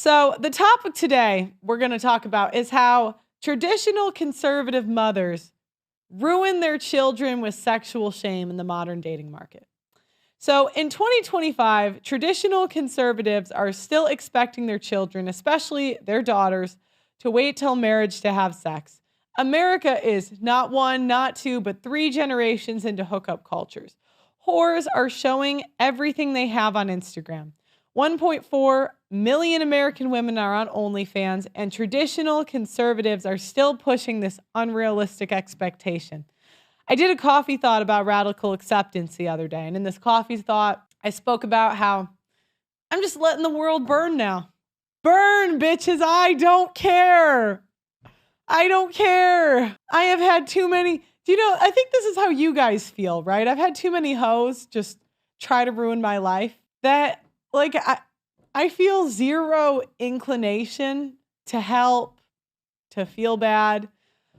So the topic today we're going to talk about is how traditional conservative mothers ruin their children with sexual shame in the modern dating market. So in 2025, traditional conservatives are still expecting their children, especially their daughters, to wait till marriage to have sex. America is not one, not two, but three generations into hookup cultures. Whores are showing everything they have on Instagram. 1.4 million American women are on OnlyFans, and traditional conservatives are still pushing this unrealistic expectation. I did a coffee thought about radical acceptance the other day, and in this coffee thought, I spoke about how I'm just letting the world burn now. Burn, bitches, I don't care. I don't care. I have had too many, I think this is how you guys feel, right? I've had too many hoes just try to ruin my life that, like, I feel zero inclination to help, to feel bad.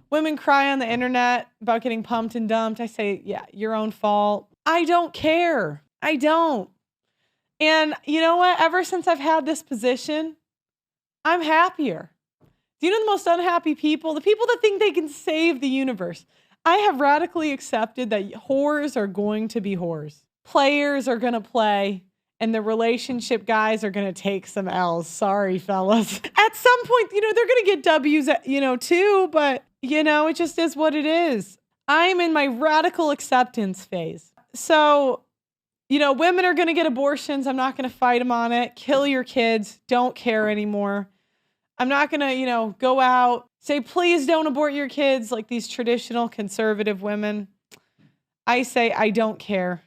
Women cry on the internet about getting pumped and dumped. I say, yeah, your own fault. I don't care. I don't. And you know what? Ever since I've had this position, I'm happier. Do you know the most unhappy people? The people that think they can save the universe. I have radically accepted that whores are going to be whores. Players are going to play. And the relationship guys are going to take some L's. Sorry, fellas. At some point, they're going to get W's, too. But, it just is what it is. I'm in my radical acceptance phase. So, women are going to get abortions. I'm not going to fight them on it. Kill your kids. Don't care anymore. I'm not going to, go out, say, please don't abort your kids like these traditional conservative women. I say, I don't care.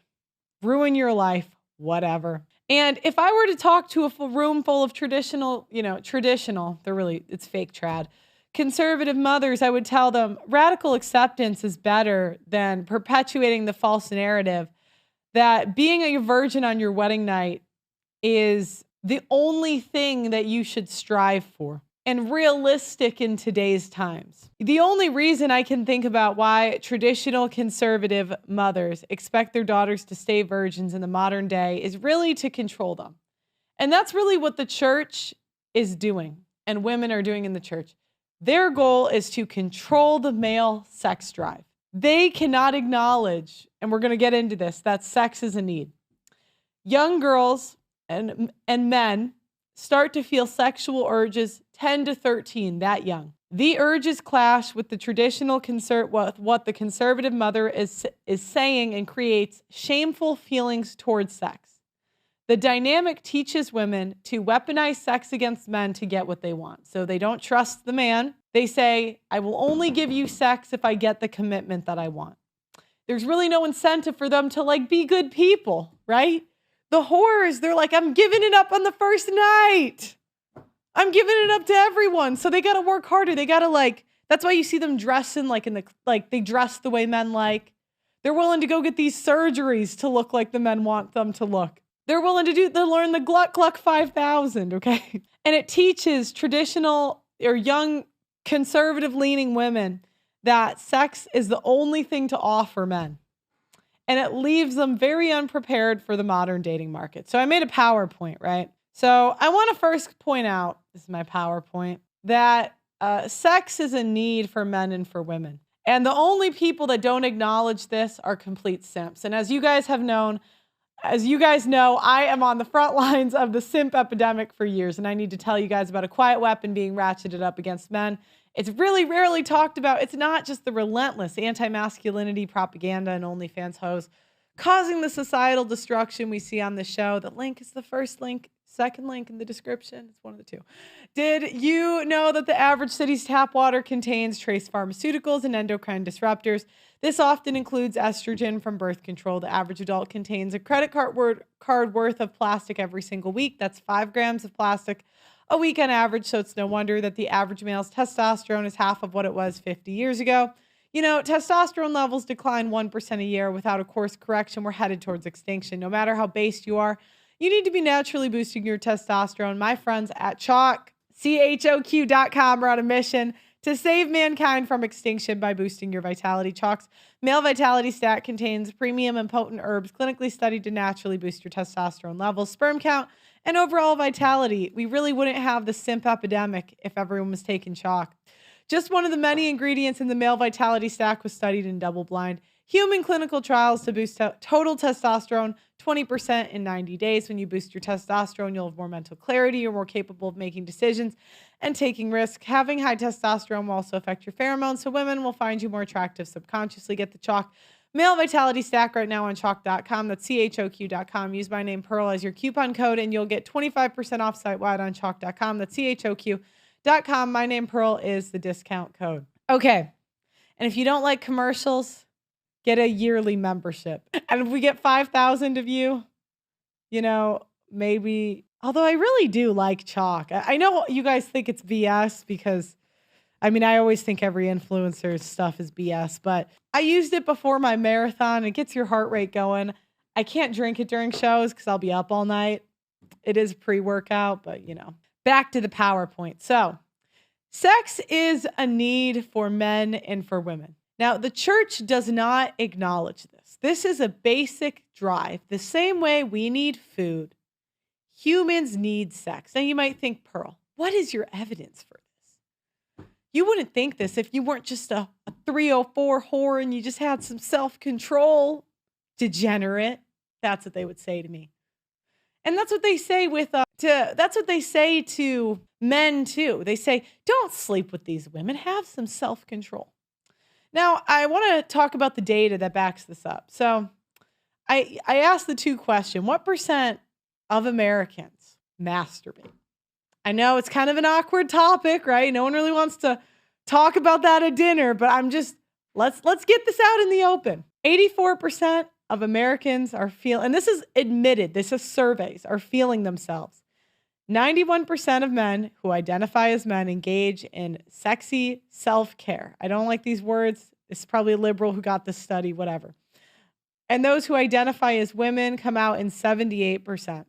Ruin your life. Whatever. And if I were to talk to a room full of traditional, it's fake trad, conservative mothers, I would tell them radical acceptance is better than perpetuating the false narrative that being a virgin on your wedding night is the only thing that you should strive for and realistic in today's times. The only reason I can think about why traditional conservative mothers expect their daughters to stay virgins in the modern day is really to control them. And that's really what the church is doing and women are doing in the church. Their goal is to control the male sex drive. They cannot acknowledge, and we're going to get into this, that sex is a need. Young girls and men start to feel sexual urges 10 to 13, that young. The urges clash with the traditional what the conservative mother is saying and creates shameful feelings towards sex. The dynamic teaches women to weaponize sex against men to get what they want. So they don't trust the man. They say, I will only give you sex if I get the commitment that I want. There's really no incentive for them to be good people, right? The whores, they're like, I'm giving it up on the first night. I'm giving it up to everyone. So they got to work harder. They got to that's why you see them dressing they dress the way men like. They're willing to go get these surgeries to look like the men want them to look. They're willing to learn the Gluck Gluck 5000, okay? And it teaches traditional or young conservative leaning women that sex is the only thing to offer men. And it leaves them very unprepared for the modern dating market. So I made a PowerPoint, right? So I want to first point out, this is my PowerPoint, that sex is a need for men and for women. And the only people that don't acknowledge this are complete simps. And as you guys know, I am on the front lines of the simp epidemic for years. And I need to tell you guys about a quiet weapon being ratcheted up against men. It's really rarely talked about. It's not just the relentless anti-masculinity propaganda and OnlyFans hoes causing the societal destruction we see on the show. The link is the first link, second link in the description. It's one of the two. Did you know that the average city's tap water contains trace pharmaceuticals and endocrine disruptors? This often includes estrogen from birth control. The average adult contains a credit card worth of plastic every single week. That's 5 grams of plastic a week on average, so it's no wonder that the average male's testosterone is half of what it was 50 years ago. Testosterone levels decline 1% a year. Without a course correction, we're headed towards extinction. No matter how based you are, you need to be naturally boosting your testosterone. My friends at CHOQ.com are on a mission to save mankind from extinction by boosting your vitality. Chalk's Male Vitality Stat contains premium and potent herbs clinically studied to naturally boost your testosterone levels, sperm count, and overall vitality. We really wouldn't have the simp epidemic if everyone was taking chalk. Just one of the many ingredients in the male vitality stack was studied in double-blind human clinical trials to boost total testosterone 20% in 90 days. When you boost your testosterone, you'll have more mental clarity. You're more capable of making decisions and taking risks. Having high testosterone will also affect your pheromones, so women will find you more attractive subconsciously. Get the chalk male vitality stack right now on chalk.com. That's CHOQ.com. Use my name Pearl as your coupon code, and you'll get 25% off site-wide on chalk.com. That's CHOQ.com. My name Pearl is the discount code. Okay. And if you don't like commercials, get a yearly membership. And if we get 5,000 of you, maybe, although I really do like chalk. I know you guys think it's BS because, I always think every influencer's stuff is BS, but I used it before my marathon. It gets your heart rate going. I can't drink it during shows because I'll be up all night. It is pre-workout, but back to the PowerPoint. So, sex is a need for men and for women. Now, the church does not acknowledge this. This is a basic drive. The same way we need food, humans need sex. Now, you might think, Pearl, what is your evidence for this? You wouldn't think this if you weren't just a 304 whore and you just had some self-control. Degenerate. That's what they would say to me. And that's what they say that's what they say to men too. They say, don't sleep with these women. Have some self-control. Now, I want to talk about the data that backs this up. So I asked the two question, what % of Americans masturbate? I know it's kind of an awkward topic, right? No one really wants to talk about that at dinner, but let's get this out in the open. 84% of Americans are and this is admitted, this is surveys, are feeling themselves. 91% of men who identify as men engage in sexy self-care. I don't like these words. It's probably a liberal who got this study, whatever. And those who identify as women come out in 78%.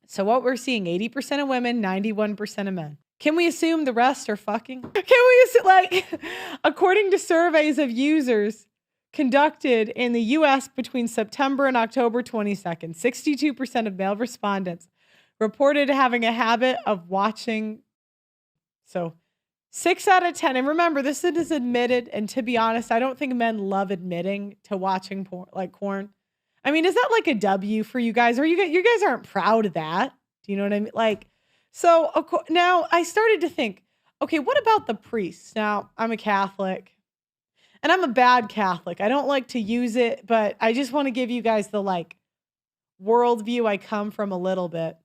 So what we're seeing, 80% of women, 91% of men. Can we assume the rest are fucking? Can we assume, according to surveys of users conducted in the U.S. between September and October 22nd, 62% of male respondents reported having a habit of watching. So 6 out of 10. And remember, this is admitted. And to be honest, I don't think men love admitting to watching porn, like corn. Is that like a W for you guys? Or you guys aren't proud of that? Do you know what I mean? So now I started to think, okay, what about the priests? Now, I'm a Catholic. And I'm a bad Catholic. I don't like to use it, but I just want to give you guys the worldview I come from a little bit.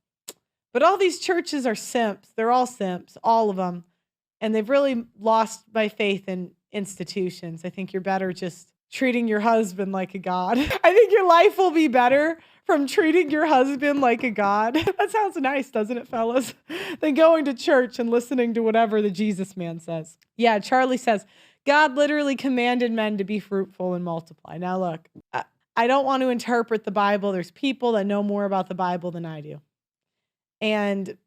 But all these churches are simps. They're all simps, all of them. And they've really lost my faith in institutions. I think you're better just treating your husband like a god. I think your life will be better from treating your husband like a god. That sounds nice, doesn't it, fellas? Than going to church and listening to whatever the Jesus man says. Yeah, Charlie says, God literally commanded men to be fruitful and multiply. Now, look, I don't want to interpret the Bible. There's people that know more about the Bible than I do. And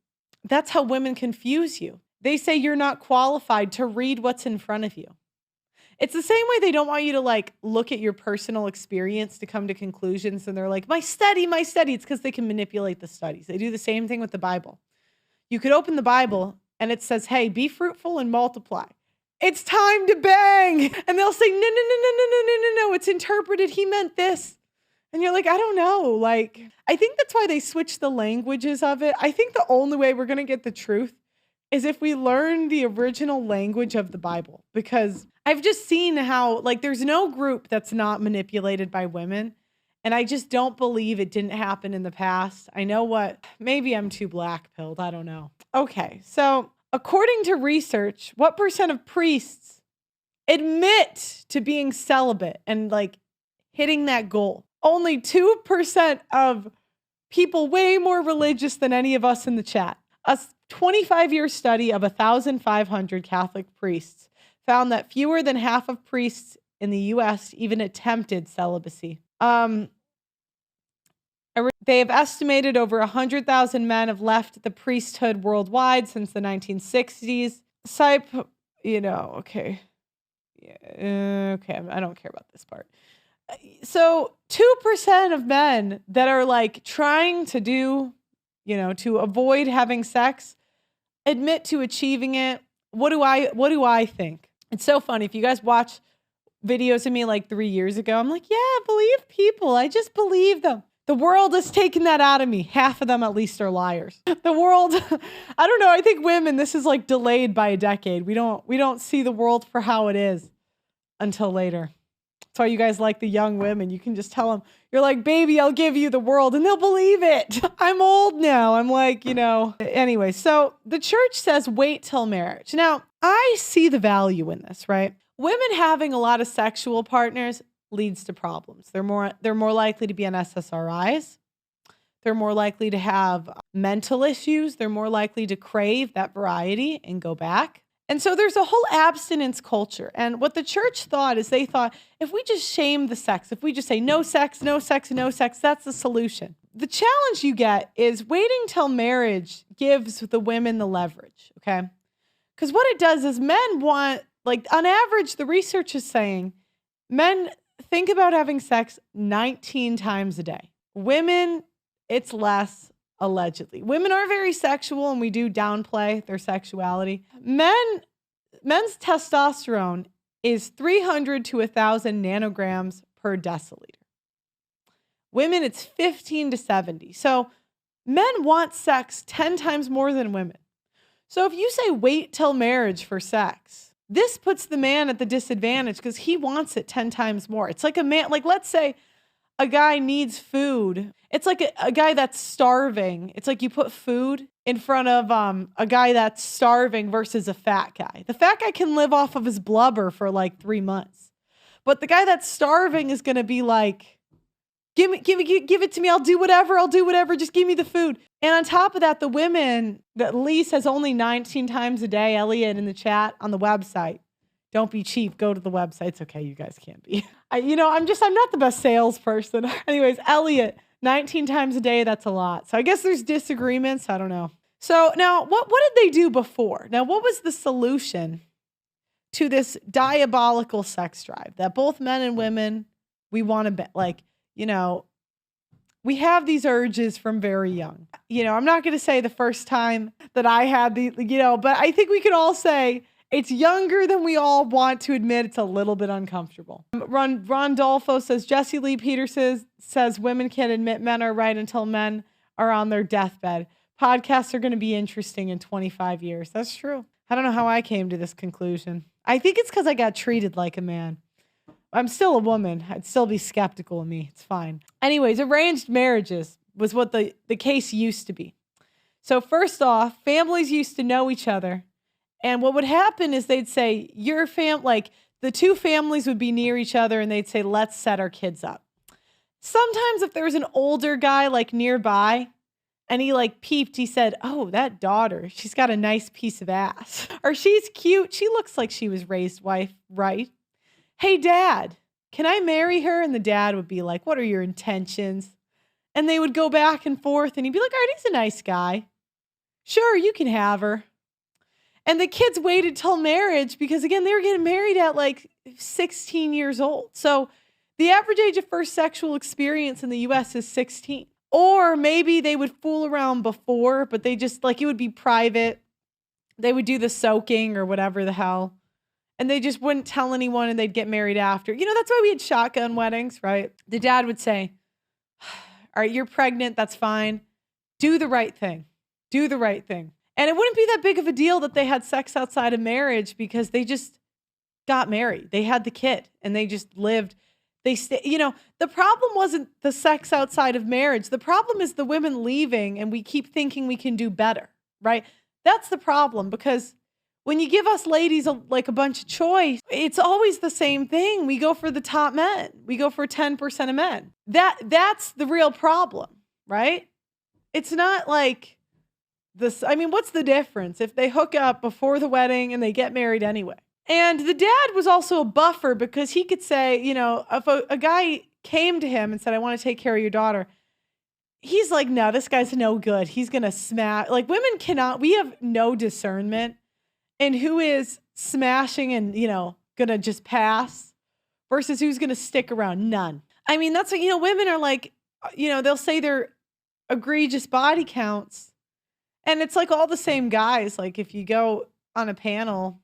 that's how women confuse you. They say you're not qualified to read what's in front of you. It's the same way they don't want you to look at your personal experience to come to conclusions. And they're like, my study. It's because they can manipulate the studies. They do the same thing with the Bible. You could open the Bible and it says, hey, be fruitful and multiply. It's time to bang. And they'll say, no. It's interpreted. He meant this. And you're like, I don't know. I think that's why they switch the languages of it. I think the only way we're going to get the truth is if we learn the original language of the Bible. Because I've just seen how, there's no group that's not manipulated by women. And I just don't believe it didn't happen in the past. I know maybe I'm too black-pilled. I don't know. Okay, so according to research, what % of priests admit to being celibate and hitting that goal? Only 2% of people way more religious than any of us in the chat. A 25-year study of 1,500 Catholic priests found that fewer than half of priests in the U.S. even attempted celibacy. They have estimated over 100,000 men have left the priesthood worldwide since the 1960s. Okay. Yeah, okay, I don't care about this part. So 2% of men that are trying to do, to avoid having sex, admit to achieving it. What do I think? It's so funny. If you guys watch videos of me like 3 years ago, I'm like, yeah, believe people. I just believe them. The world has taken that out of me. Half of them at least are liars. The world, I don't know. I think women, this is like delayed by a decade. We don't see the world for how it is until later. That's why you guys like the young women. You can just tell them, you're like, baby, I'll give you the world, and they'll believe it. I'm old now. I'm like, Anyway, so the church says wait till marriage. Now, I see the value in this, right? Women having a lot of sexual partners leads to problems. They're more likely to be on SSRIs. They're more likely to have mental issues. They're more likely to crave that variety and go back. And so there's a whole abstinence culture. And what the church thought is they thought, if we just shame the sex, if we just say no sex, no sex, no sex, that's the solution. The challenge you get is waiting till marriage gives the women the leverage, okay? Because what it does is men want, like on average, the research is saying men think about having sex 19 times a day. Women, it's less, allegedly. Women are very sexual and we do downplay their sexuality. Men's testosterone is 300 to 1,000 nanograms per deciliter. Women, it's 15 to 70. So men want sex 10 times more than women. So if you say wait till marriage for sex, this puts the man at the disadvantage because he wants it 10 times more. It's like a man, like let's say a guy needs food. It's like a guy that's starving. It's like you put food in front of a guy that's starving versus a fat guy. The fat guy can live off of his blubber for like 3 months. But the guy that's starving is going to be like, give it to me. I'll do whatever. Just give me the food. And on top of that, the women, that Lee says only 19 times a day, Elliot in the chat on the website. Don't be cheap. Go to the website. It's okay. You guys can't be. I'm not the best salesperson. Anyways, Elliot, 19 times a day, that's a lot. So I guess there's disagreements. I don't know. So now what did they do before? Now, what was the solution to this diabolical sex drive that both men and women, we want to be like, we have these urges from very young. I'm not going to say the first time that I had but I think we could all say it's younger than we all want to admit. It's a little bit uncomfortable. Rondolfo says, Jesse Lee Peters says women can't admit men are right until men are on their deathbed. Podcasts are going to be interesting in 25 years. That's true. I don't know how I came to this conclusion. I think it's because I got treated like a man. I'm still a woman. I'd still be skeptical of me. It's fine. Anyways, arranged marriages was what the case used to be. So first off, families used to know each other. And what would happen is they'd say, the two families would be near each other and they'd say, let's set our kids up. Sometimes if there was an older guy like nearby and he like peeped, he said, oh, that daughter, she's got a nice piece of ass. Or she's cute. She looks like she was raised right. Hey, Dad, can I marry her? And the dad would be like, what are your intentions? And they would go back and forth and he'd be like, all right, he's a nice guy. Sure, you can have her. And the kids waited till marriage because, again, they were getting married at like 16 years old. So the average age of first sexual experience in the U.S. is 16. Or maybe they would fool around before, but they just, it would be private. They would do the soaking or whatever the hell. And they just wouldn't tell anyone and they'd get married after. That's why we had shotgun weddings, right? The dad would say, all right, you're pregnant. That's fine. Do the right thing. Do the right thing. And it wouldn't be that big of a deal that they had sex outside of marriage because they just got married. They had the kid and they just lived. The problem wasn't the sex outside of marriage. The problem is the women leaving and we keep thinking we can do better, right? That's the problem because when you give us ladies a bunch of choice, it's always the same thing. We go for the top men. We go for 10% of men. That's the real problem, right? It's not like this. I mean, what's the difference if they hook up before the wedding and they get married anyway? And the dad was also a buffer because he could say, if a guy came to him and said, I want to take care of your daughter, he's like, no, this guy's no good. He's going to smash. Like women cannot, we have no discernment. And who is smashing and, going to just pass versus who's going to stick around? None. I mean, that's what, women are like, they'll say they're egregious body counts. And it's like all the same guys. Like if you go on a panel,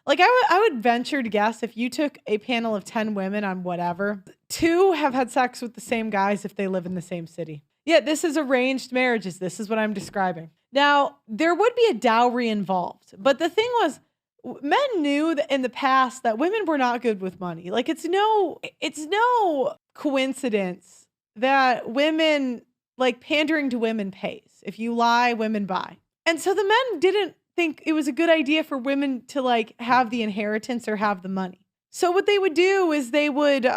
like I would venture to guess if you took a panel of 10 women on whatever, 2 have had sex with the same guys if they live in the same city. Yeah, this is arranged marriages. This is what I'm describing. Now, there would be a dowry involved, but the thing was, men knew that in the past that women were not good with money. Like it's no coincidence that women, like pandering to women pays. If you lie, women buy. And so the men didn't think it was a good idea for women to like have the inheritance or have the money. So what they would do is they would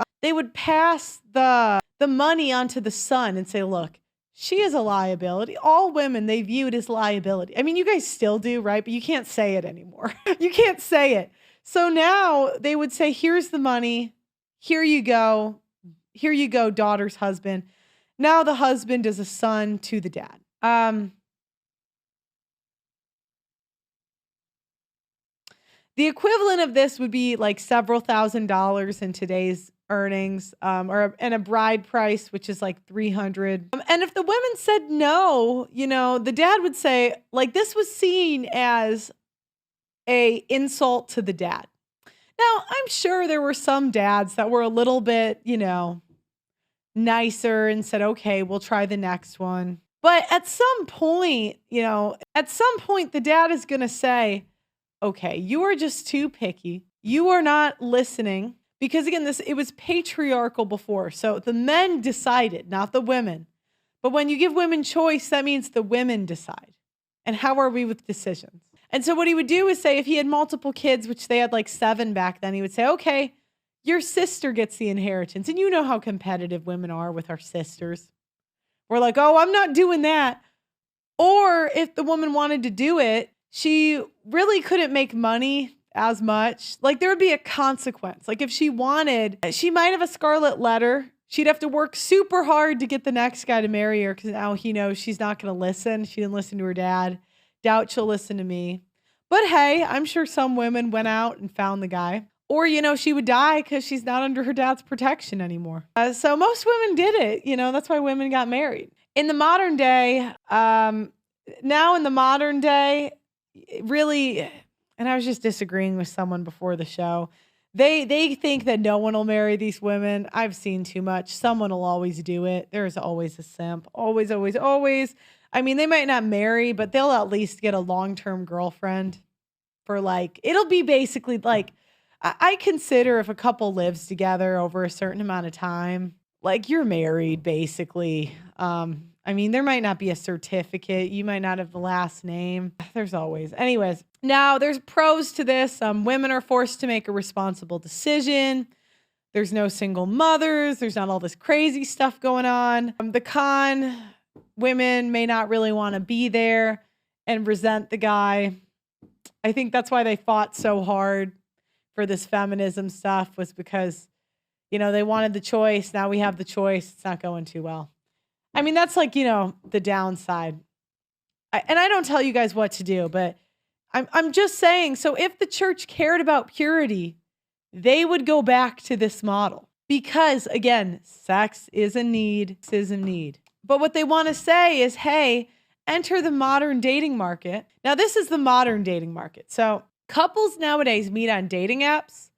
pass the money onto the son and say, look, she is a liability. All women they viewed as liability. I mean, you guys still do, right? But you can't say it anymore. You can't say it. So now they would say, here's the money. Here you go. Here you go, daughter's husband. Now the husband is a son to the dad. The equivalent of this would be like several $1,000s in today's earnings, and a bride price, which is like $300. And if the women said no, the dad would say, like, this was seen as a insult to the dad. Now, I'm sure there were some dads that were a little bit, nicer and said, okay, we'll try the next one. But at some point, the dad is going to say, okay, you are just too picky. You are not listening. Because again, it was patriarchal before. So the men decided, not the women. But when you give women choice, that means the women decide. And how are we with decisions? And so what he would do is say, if he had multiple kids, which they had like 7 back then, he would say, okay, your sister gets the inheritance. And you know how competitive women are with our sisters. We're like, oh, I'm not doing that. Or if the woman wanted to do it, she really couldn't make money as much. Like there would be a consequence. Like if she wanted, she might have a scarlet letter. She'd have to work super hard to get the next guy to marry her because now he knows she's not going to listen. She didn't listen to her dad. Doubt she'll listen to me. But hey, I'm sure some women went out and found the guy. Or, she would die because she's not under her dad's protection anymore. So most women did it. That's why women got married. In the modern day, really, and I was just disagreeing with someone before the show. They think that no one will marry these women. I've seen too much. Someone will always do it. There's always a simp. Always, always, always. I mean, they might not marry, but they'll at least get a long-term girlfriend for it'll be basically I consider if a couple lives together over a certain amount of time, you're married basically. I mean, there might not be a certificate. You might not have the last name. There's always. Anyways, now there's pros to this. Women are forced to make a responsible decision. There's no single mothers. There's not all this crazy stuff going on. The con, women may not really want to be there and resent the guy. I think that's why they fought so hard for this feminism stuff was because, they wanted the choice. Now we have the choice. It's not going too well. I mean, that's the downside. And I don't tell you guys what to do, but I'm just saying, so if the church cared about purity, they would go back to this model. Because again, sex is a need, But what they want to say is, hey, enter the modern dating market. Now, this is the modern dating market. So couples nowadays meet on dating apps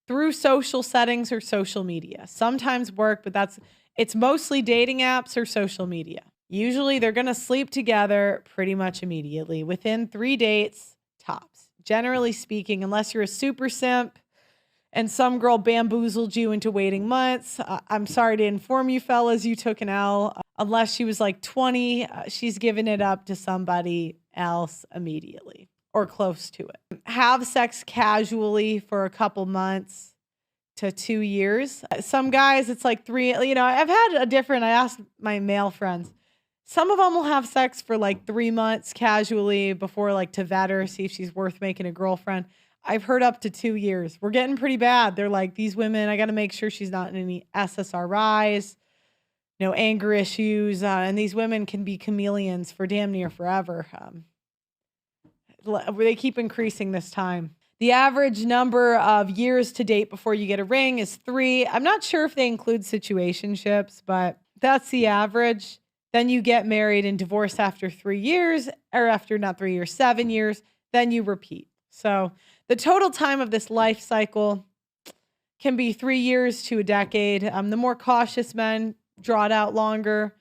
through social settings or social media. Sometimes work, but it's mostly dating apps or social media. Usually they're going to sleep together pretty much immediately within 3 dates tops. Generally speaking, unless you're a super simp and some girl bamboozled you into waiting months. I'm sorry to inform you fellas, you took an L. Unless she was 20, she's giving it up to somebody else immediately or close to it. Have sex casually for a couple months to 2 years. Some guys, it's 3, I asked my male friends, some of them will have sex for 3 months casually before to vet her, see if she's worth making a girlfriend. I've heard up to 2 years. We're getting pretty bad. They're these women, I got to make sure she's not in any SSRIs, no anger issues. And these women can be chameleons for damn near forever. They keep increasing this time. The average number of years to date before you get a ring is 3. I'm not sure if they include situationships, but that's the average. Then you get married and divorced after 3 years, or after not 3 years, 7 years. Then you repeat. So the total time of this life cycle can be 3 years to a decade. The more cautious men draw it out longer.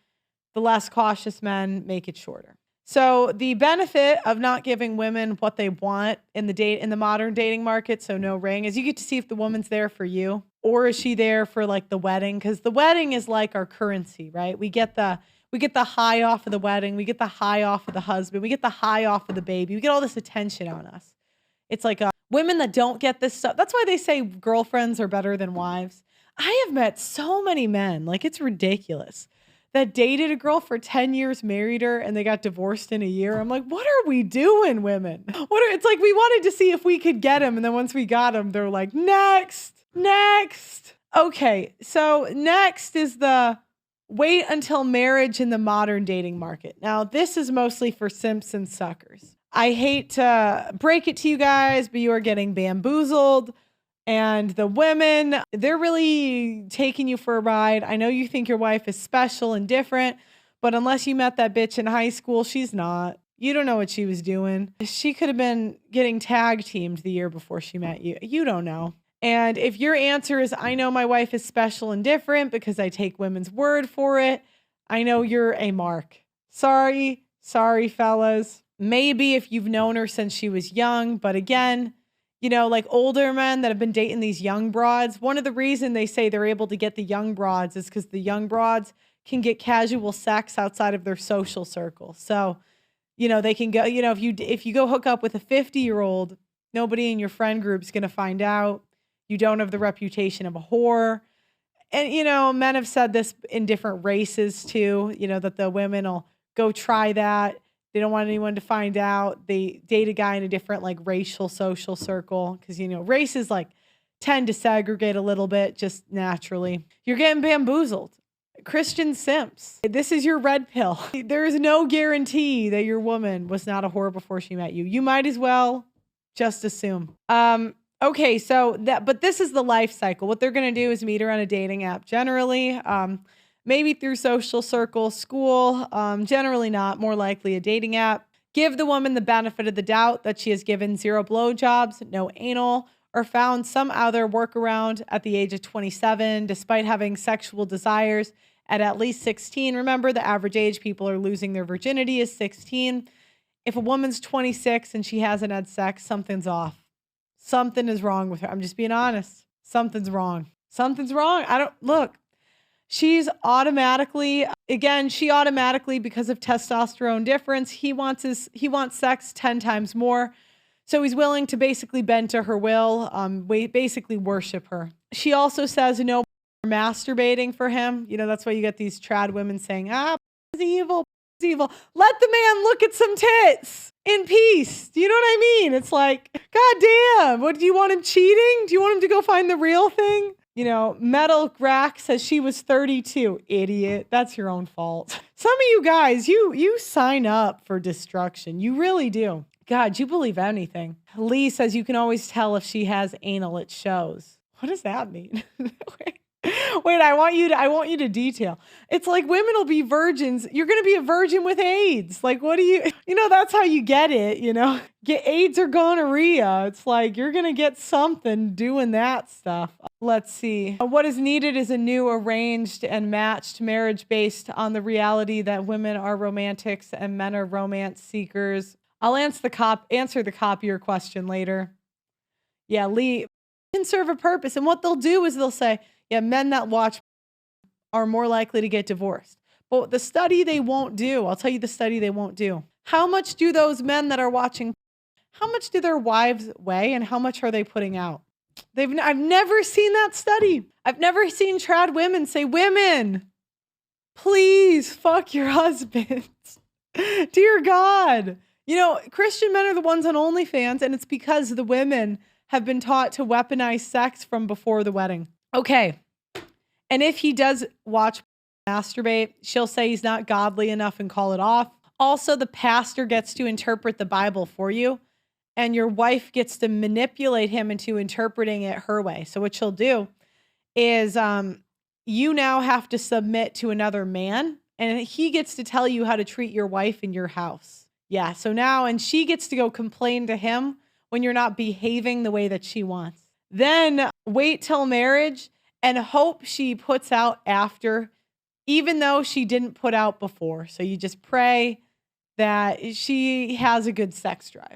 The less cautious men make it shorter. So the benefit of not giving women what they want in the modern dating market, so no ring, is you get to see if the woman's there for you, or is she there for like the wedding? Because the wedding is like our currency, right? We get the high off of the wedding, we get the high off of the husband, we get the high off of the baby, we get all this attention on us. It's like women that don't get this stuff. That's why they say girlfriends are better than wives. I have met so many men, like it's ridiculous, that dated a girl for 10 years, married her, and they got divorced in a year. I'm like, what are we doing, women? It's like we wanted to see if we could get him, and then once we got him, they're like, next. Okay, so next is the wait until marriage in the modern dating market. Now, this is mostly for simps and suckers. I hate to break it to you guys, but you are getting bamboozled. And the women, they're really taking you for a ride. I know you think your wife is special and different, but unless you met that bitch in high school, she's not. You don't know what she was doing. She could have been getting tag teamed the year before she met you. You don't know. And if your answer is, I know my wife is special and different because I take women's word for it, I know you're a mark. Sorry, fellas. Maybe if you've known her since she was young, but again, you know, like older men that have been dating these young broads, one of the reasons they say they're able to get the young broads is because the young broads can get casual sex outside of their social circle. So, you know, they can go, you know, if you go hook up with a 50-year-old, nobody in your friend group is going to find out. You don't have the reputation of a whore. And, you know, men have said this in different races too, you know, that the women will go try that. They don't want anyone to find out. They date a guy in a different like racial social circle because, you know, races like tend to segregate a little bit just naturally. You're getting bamboozled. Christian simps. This is your red pill. There is no guarantee that your woman was not a whore before she met you. You might as well just assume. Okay, but this is the life cycle. What they're going to do is meet her on a dating app generally. Maybe through social circle, school, generally not, more likely a dating app. Give the woman the benefit of the doubt that she has given 0 blowjobs, no anal, or found some other workaround at the age of 27, despite having sexual desires at least 16. Remember, the average age people are losing their virginity is 16. If a woman's 26 and she hasn't had sex, something's off. Something is wrong with her. I'm just being honest. Something's wrong. She's automatically, because of testosterone difference, he wants sex 10 times more. So he's willing to basically bend to her will, basically worship her. She also says no masturbating for him. You know, that's why you get these trad women saying, it's evil. Let the man look at some tits in peace. Do you know what I mean? It's like, God damn, what, do you want him cheating? Do you want him to go find the real thing? You know, Metal Rack says she was 32. Idiot. That's your own fault. Some of you guys, you sign up for destruction. You really do. God, you believe anything. Lee says you can always tell if she has anal, it shows. What does that mean? Wait, I want you to detail. It's like women will be virgins. You're going to be a virgin with AIDS. Like, what do you know, that's how you get it, you know, get AIDS or gonorrhea. It's like, you're going to get something doing that stuff. Let's see. What is needed is a new arranged and matched marriage based on the reality that women are romantics and men are romance seekers. I'll answer the copier question later. Yeah, Lee can serve a purpose. And what they'll do is they'll say, yeah, men that watch are more likely to get divorced. But the study they won't do, I'll tell you the study they won't do. How much do those men that are watching, how much do their wives weigh and how much are they putting out? I've never seen that study. I've never seen trad women say, women, please fuck your husbands. Dear God. You know, Christian men are the ones on OnlyFans, and it's because the women have been taught to weaponize sex from before the wedding. Okay. And if he does watch masturbate, she'll say he's not godly enough and call it off. Also, the pastor gets to interpret the Bible for you, and your wife gets to manipulate him into interpreting it her way. So what she'll do is you now have to submit to another man and he gets to tell you how to treat your wife in your house. Yeah, so now, and she gets to go complain to him when you're not behaving the way that she wants. Then wait till marriage and hope she puts out after, even though she didn't put out before. So you just pray that she has a good sex drive.